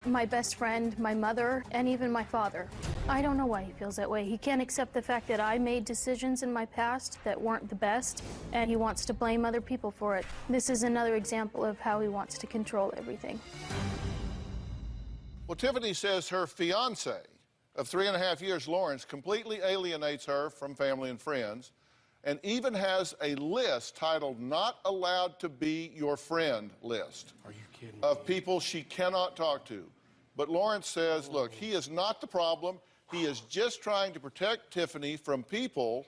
My best friend, my mother, and even my father. I don't know why he feels that way. He can't accept the fact that I made decisions in my past that weren't the best, and he wants to blame other people for it. This is another example of how he wants to control everything. Well, Tiffany says her fiance of 3.5 years, Lawrence, completely alienates her from family and friends, and even has a list titled "Not Allowed to Be Your Friend" list. Are you kidding of me? people she cannot talk to. But Lawrence says, look, he is not the problem. He is just trying to protect Tiffany from people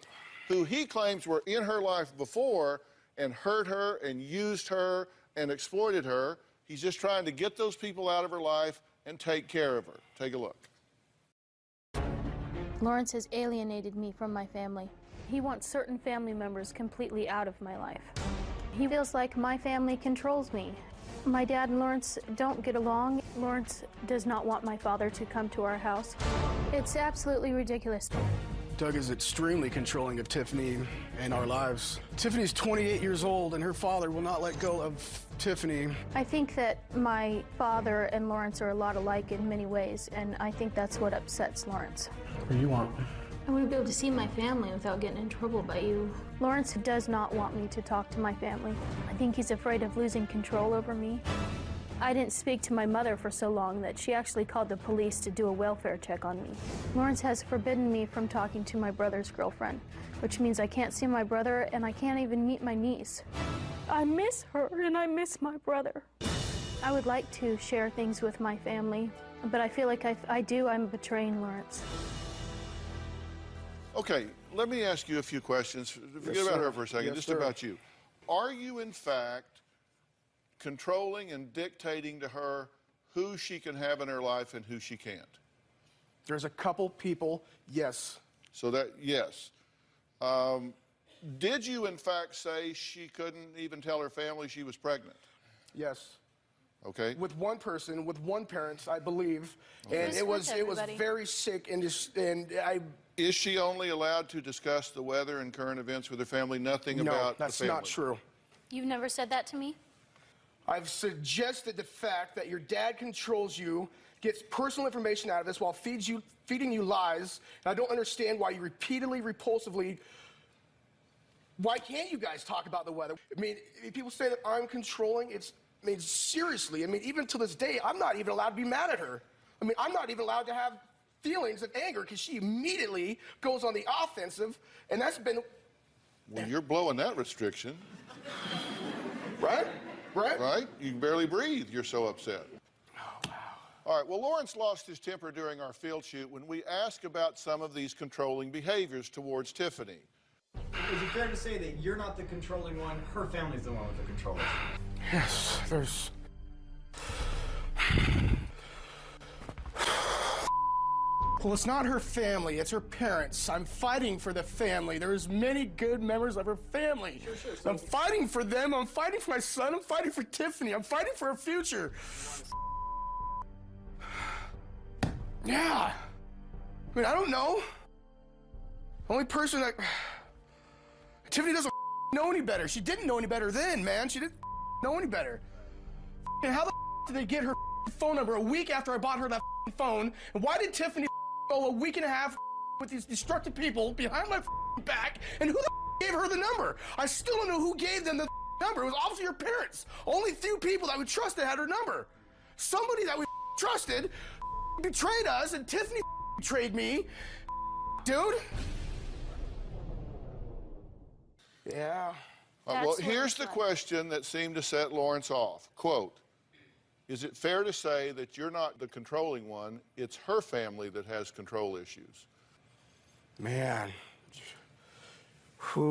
who he claims were in her life before and hurt her and used her and exploited her. He's just trying to get those people out of her life and take care of her. Take a look. Lawrence has alienated me from my family. He wants certain family members completely out of my life. He feels like my family controls me. My dad and Lawrence don't get along. Lawrence does not want my father to come to our house. It's absolutely ridiculous. Doug is extremely controlling of Tiffany and our lives. Tiffany's 28 years old, and her father will not let go of Tiffany. I think that my father and Lawrence are a lot alike in many ways, and I think that's what upsets Lawrence. What do you want? I want to be able to see my family without getting in trouble by you. Lawrence does not want me to talk to my family. I think he's afraid of losing control over me. I didn't speak to my mother for so long that she actually called the police to do a welfare check on me. Lawrence has forbidden me from talking to my brother's girlfriend, which means I can't see my brother and I can't even meet my niece. I miss her and I miss my brother. I would like to share things with my family, but I feel like if I do, I'm betraying Lawrence. Okay, let me ask you a few questions. Forget about her for a second, just about you. Are you, in fact, controlling and dictating to her who she can have in her life and who she can't? There's a couple people, yes. So that, yes. Did you, in fact, say she couldn't even tell her family she was pregnant? Yes. Okay. With one person, with one parent, I believe, okay. And it was very sick, and I. Is she only allowed to discuss the weather and current events with her family? Nothing about the family? No, that's not true. You've never said that to me? I've suggested the fact that your dad controls you, gets personal information out of this while feeding you lies, and I don't understand why you repeatedly, repulsively. Why can't you guys talk about the weather? I mean, people say that I'm controlling. I mean, seriously. I mean, even to this day, I'm not even allowed to be mad at her. I mean, I'm not even allowed to have feelings of anger because she immediately goes on the offensive, and that's been. Well, you're blowing that restriction. Right? Right? Right? You can barely breathe. You're so upset. Oh, wow. All right. Well, Lawrence lost his temper during our field shoot when we asked about some of these controlling behaviors towards Tiffany. Is it fair to say that you're not the controlling one, her family's the one with the control? Yes, there's. Well, it's not her family, it's her parents. I'm fighting for the family. There's many good members of her family. Sure. I'm fighting for them, I'm fighting for my son, I'm fighting for Tiffany, I'm fighting for her future. Yeah. I mean, I don't know. Only person that... Tiffany doesn't know any better. She didn't know any better then, man. She didn't know any better. And how the did they get her phone number a week after I bought her that phone? And why did Tiffany go a week and a half with these destructive people behind my back? And who the gave her the number? I still don't know who gave them the number. It was obviously her parents. Only few people that we trusted had her number. Somebody that we trusted betrayed us, and Tiffany betrayed me. Dude. Yeah. Well, here's the question that seemed to set Lawrence off. Quote, is it fair to say that you're not the controlling one, it's her family that has control issues? Man. Who?